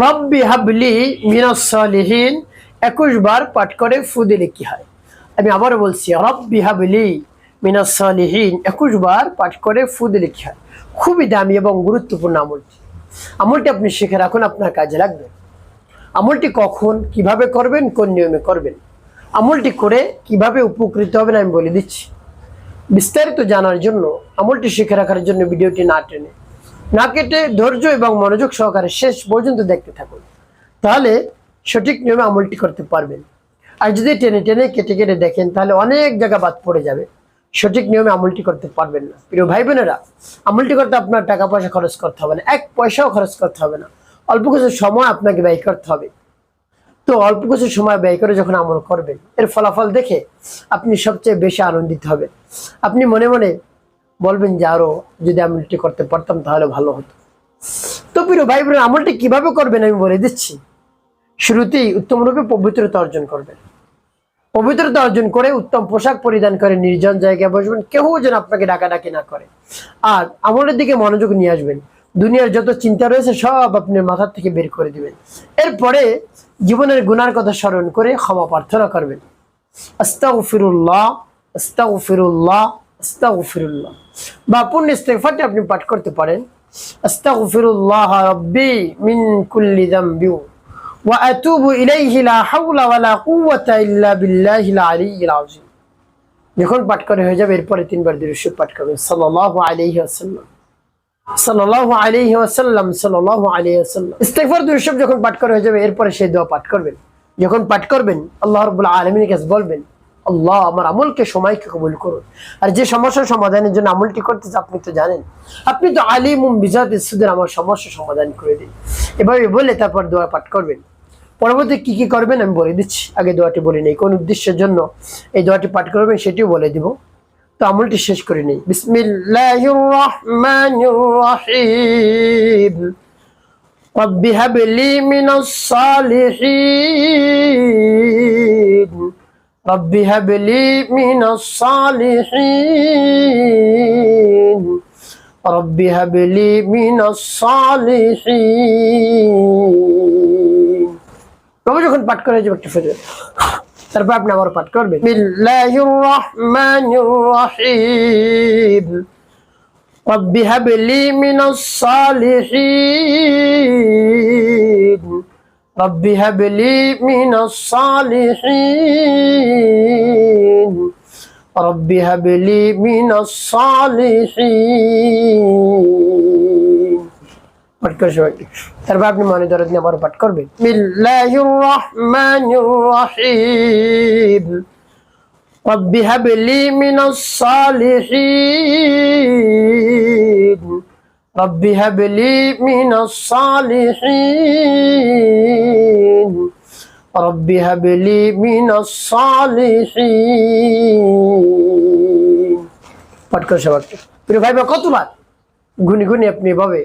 রব্বি হাবলি মিনাস সালিহিন 21 বার পাঠ করে ফু দিলে কি হয়? আমি আবার বলছি, রব্বি হাবলি মিনাস সালিহিন 21 বার পাঠ করে ফু দিলে কি হয়? খুবই দামি এবং গুরুত্বপূর্ণ আমলটি আপনি শিখে রাখুন, আপনার কাজে লাগবে। আমলটি কখন কিভাবে করবেন, কোন নিয়মে করবেন, আমলটি করে কিভাবে উপকৃত হবেন আমি বলে দিচ্ছি। বিস্তারিত জানার জন্য, আমলটি শিখে রাখার জন্য ভিডিওটি না টেনে না কেটে ধৈর্য এবং মনোযোগ সহকারে শেষ পর্যন্ত দেখতে থাকুন, তাহলে সঠিক নিয়মে আমলটি করতে পারবেন। আর যদি টেনে টেনে কেটে কেটে দেখেন তাহলে অনেক জায়গা বাদ পড়ে যাবে, সঠিক নিয়মে আমলটি করতে পারবেন না। প্রিয় ভাই বোনেরা, আমলটি করতে আপনার টাকা পয়সা খরচ করতে হবে না, 1 পয়সাও খরচ করতে হবে না, অল্প কিছু সময় আপনাকে ব্যয় করতে হবে। তো অল্প কিছু সময় ব্যয় করে যখন আমল করবেন, এর ফলাফল দেখে আপনি সবচেয়ে বেশি আনন্দিত হবেন। আপনি মনে মনে বলবেন যে আরো যদি আমলটি করতে পারতাম তাহলে ভালো হতো। তো প্রিয় ভাই বোনেরা, আমলটি কিভাবে করবেন আমি বলে দিচ্ছি। শুরুতেই উত্তমরূপে পবিত্রতা অর্জন করবেন। পবিত্রতা অর্জন করে উত্তম পোশাক পরিধান করে নির্জন জায়গায় বসবেন, কেউ যেন আপনাকে ডাকাডাকি না করে। আর আমলের দিকে মনোযোগ নিয়ে আসবেন। দুনিয়ার যত চিন্তা রয়েছে সব আপনি মাথার থেকে বের করে দিবেন। এরপরে জীবনের গুনার কথা স্মরণ করে ক্ষমা প্রার্থনা করবেন। আস্তাগফিরুল্লাহ, আস্তাগফিরুল্লাহ, আস্তাগফিরুল্লাহ। বা পূর্ণ ইস্তেগফারটি আপনি পাঠ করতে পারেন। আস্তাগফিরুল্লাহ রাব্বি মিন কুল্লি যামবি ওয়া আতুবু ইলাইহি লা হাওলা ওয়া লা কুওয়াতা ইল্লা বিল্লাহিল আলিয়্যিল আযীম। যখন পাঠ করে হয়ে যাবে, এরপরে 3 বার দরুদ শরীফ পাঠ করবেন। সাল্লাল্লাহু আলাইহি ওয়াসাল্লাম, সাল্লাল্লাহু আলাইহি ওয়াসাল্লাম, সাল্লাল্লাহু আলাইহি ওয়াসাল্লাম। ইস্তেগফার দরুদ শরীফ যখন পাঠ করে হয়ে যাবে, এরপরে সেই দোয়া পাঠ করবেন। যখন পাঠ করবেন, আল্লাহ রাব্বুল আলামিনের কাছে বলবেন, আল্লাহ আমার আমলকে সময়কে কবুল করুন। আর যে সমস্যার সমাধানের জন্য আমলটি করতেছে আপনি তো জানেন, আপনি তো আলিমুম বিজাতিস সুদূর, আমার সমস্যা সমাধান করে দিন। এভাবে বলে তারপর দোয়া পাঠ করবেন। পরবর্তী কি কি করবেন আমি বলে দিচ্ছি, আগে দোয়াটি বলে নেই। কোন উদ্দেশ্যের জন্য এই দোয়াটি পাঠ করবেন সেটিও বলে দিব। তো আমলটি শেষ করে নেই। বিসমিল্লাহির রাহমানির রাহিম। রব্বি হাবলি মিনাস সালিহিন, রব্বি হাবলি মিনাস সালিহিন, রব্বি হাবলি মিনাস সালিহিন। তবে যখন পাঠ করে যাবে একটু ফেলে, তারপর আপনি আবার পাঠ করবেন। বিসমিল্লাহির রাহমানির রাহিম। রব্বি হাবলি মিনাস সালিহিন, রব্বি হাবলি মিনাস সালিহিন, রব্বি হাবলি মিনাস সালিহিন। পাঠ করে সবাই, তারপর আপনি মনে দরদ নিয়ে আবার পাঠ করবেন। বিসমিল্লাহির রাহমানির রাহিম। রব্বি হাবলি মিনাস সালিহিন, রব্বি হাবলি মিনাস সালিহিন, রব্বি হাবলি মিনাস সালিহিন। পাঠ করে সবাই। প্রিয় ভাই, কতবার গুনি গুনি আপনি এভাবে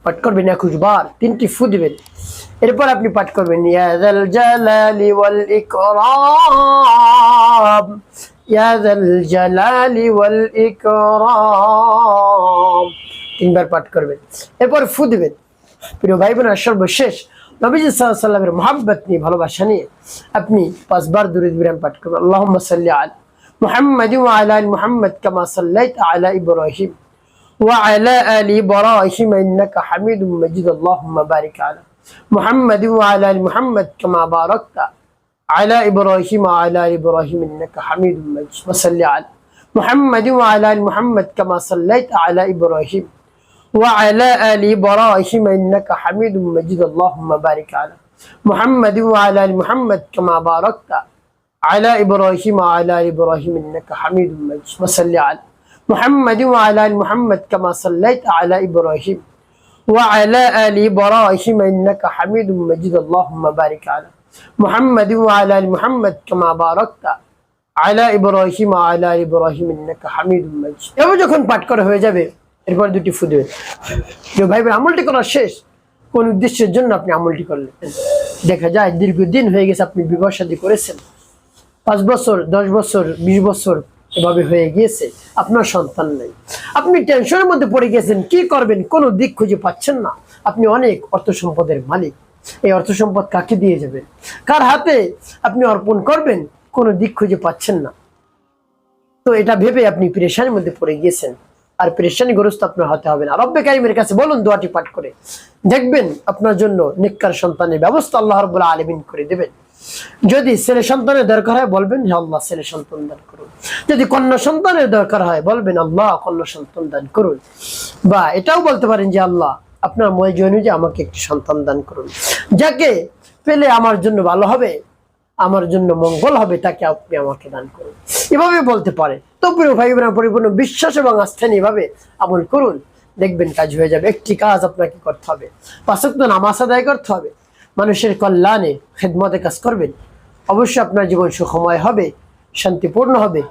পাঠ করবেন? 21 বার, 3টি ফু দিবেন। এরপর আপনি পাঠ করবেন, ইয়া যাল জালালি ওয়াল ইকরাম, ইয়া যাল জালালি ওয়াল ইকরাম। 3 বার পাঠ করবেন। এরপর ফু দিবেন। প্রিয় ভাই বোনেরা, সর্বশেষ নবীজি সাল্লাল্লাহু আলাইহি ওয়াসাল্লামের মহব্বত নিয়ে, ভালোবাসা নিয়ে আপনি 5 বার দুরূদ বিরাম পাঠ করবেন। আল্লাহুম্মা সাল্লি আলা মুহাম্মাদ ওয়া আলা আলি মুহাম্মাদ কামা সাল্লাইতা আলা ইব্রাহিম وعلى آل إبراهيم إنك حميد مجيد اللهم بارك على محمد وعلى آل محمد كما باركت على إبراهيم وعلى آل إبراهيم إنك حميد مجيد وصل على محمد وعلى آل محمد كما صليت على إبراهيم وعلى آل إبراهيم إنك حميد مجيد اللهم بارك على محمد وعلى آل محمد كما باركت على إبراهيم وعلى آل إبراهيم إنك حميد مجيد وصل على محمد وعلى آل محمد كما صليت على إبراهيم وعلى آل إبراهيم إنك حميد مجيد اللهم بارك على محمد وعلى آل محمد كما باركت على إبراهيم وعلى آل إبراهيم إنك حميد مجيد। এবার যখন পাঠ করা হয়ে যাবে, এরপর 2টি ফু দিবেন। প্রিয় ভাই বোন, আমলটি করা শেষ। কোন উদ্দেশ্যের জন্য আপনি আমলটি করলেন? দেখা যায় দীর্ঘদিন হয়ে গেছে আপনি বিবাহ শাদী করেছেন, 5 বছর, 10 বছর, 20 বছর এভাবে হয়ে গিয়েছে, আপনার সন্তান নেই। আপনি টেনশনের মধ্যে পড়ে গেছেন, কি করবেন, কোনো দিক খুঁজে পাচ্ছেন না। আপনি অনেক অর্থ সম্পদের মালিক, এই অর্থ সম্পদ কাকে দিয়ে যাবেন, কার হাতে আপনি অর্পণ করবেন, কোনো দিক খুঁজে পাচ্ছেন না। তো এটা ভেবে আপনি পেরেশানির মধ্যে পড়ে গিয়েছেন, আর পেরেশানিগ্রস্ত আপনার হতে হবে না। রব্বে কারিমের কাছে বলুন, দোয়াটি পাঠ করে দেখবেন আপনার জন্য নেককার সন্তানের ব্যবস্থা আল্লাহ রাব্বুল আলামিন করে দেবেন। যদি ছেলে সন্তানের দরকার হয় বলবেন, হে আল্লাহ ছেলে সন্তান দান করুন। যদি কন্যা সন্তানের দরকার হয় বলবেন, আল্লাহ কন্যা সন্তান দান করুন। বা এটাও বলতে পারেন যে আল্লাহ আপনার মর্জি অনুযায়ী আমাকে একটি সন্তান দান করুন, যাকে পেলে আমার জন্য ভালো হবে, আমার জন্য মঙ্গল হবে, তাকে আপনি আমাকে দান করুন। এভাবে বলতে পারে। তো প্রিয় ভাই বোনেরা, পরিপূর্ণ বিশ্বাস এবং আস্থা নিয়ে এভাবে আমল করুন, দেখবেন কাজ হয়ে যাবে। একটি কাজ আপনাকে করতে হবে, 5 ওয়াক্ত নামাজ আদায় করতে হবে, মানুষের কল্যাণে খেদমতে কাজ করবেন। অবশ্যই আপনার জীবন সুখময় হবে, শান্তিপূর্ণ হবে।